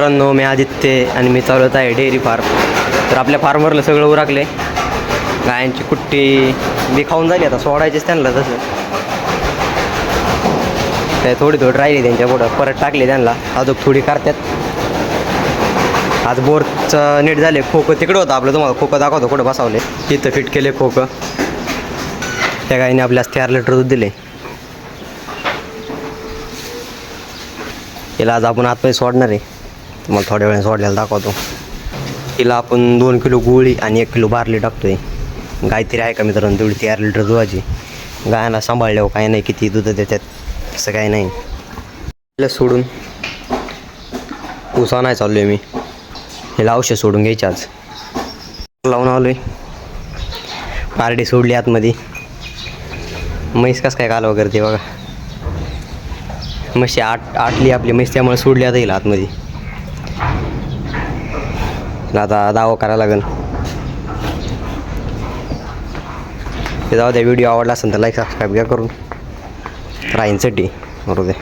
मित्रांनो, मी आदित्य आणि मी चालवत आहे डेअरी फार्म. तर आपल्या फार्मवरला सगळं उरकले. गायांची कुट्टी बी खाऊन झाली, आता सोडायचीच त्यांना. तसं ते थोडी राहिली त्यांच्या पुढं, परत टाकले त्यांना. अजून थोडी करतात. आज बोरचं नीट झाले. खोकं तिकडं होतं आपलं, तुम्हाला खोकं दाखवतो कुठं बसावले. तिथं फिट केले खोकं. त्या गाईने आपल्याला 4 लिटर दूध दिले. तिला आज आपण आतमध्ये सोडणार आहे, तुम्हाला थोड्या वेळाने सोडल्याला दाखवतो. तिला आपण 2 किलो गोळी आणि 1 किलो बार्ली टाकतोय. गाय तरी आहे का मित्रांनो तेवढी 4 लिटर दुधाची. गायला सांभाळल्यावर काही नाही, किती दूध देतात असं काही नाही. तिला सोडून ऊस आणायला चाललो आहे मी. हिला औषध सोडून घ्यायची आज. लावून आलो आहे. पारडी सोडली आतमध्ये. म्हैस कसं काय काल वगैरे ते बघा. म्हशी आटली आपली म्हैस, त्यामुळे सोडली आता येईल आतमध्ये. आता दावा करायला लागेल. ते जाऊ द्या. व्हिडिओ आवडला असेल तर लाईक सबस्क्राईब घ्या करून. राहीन चटी बरोबर.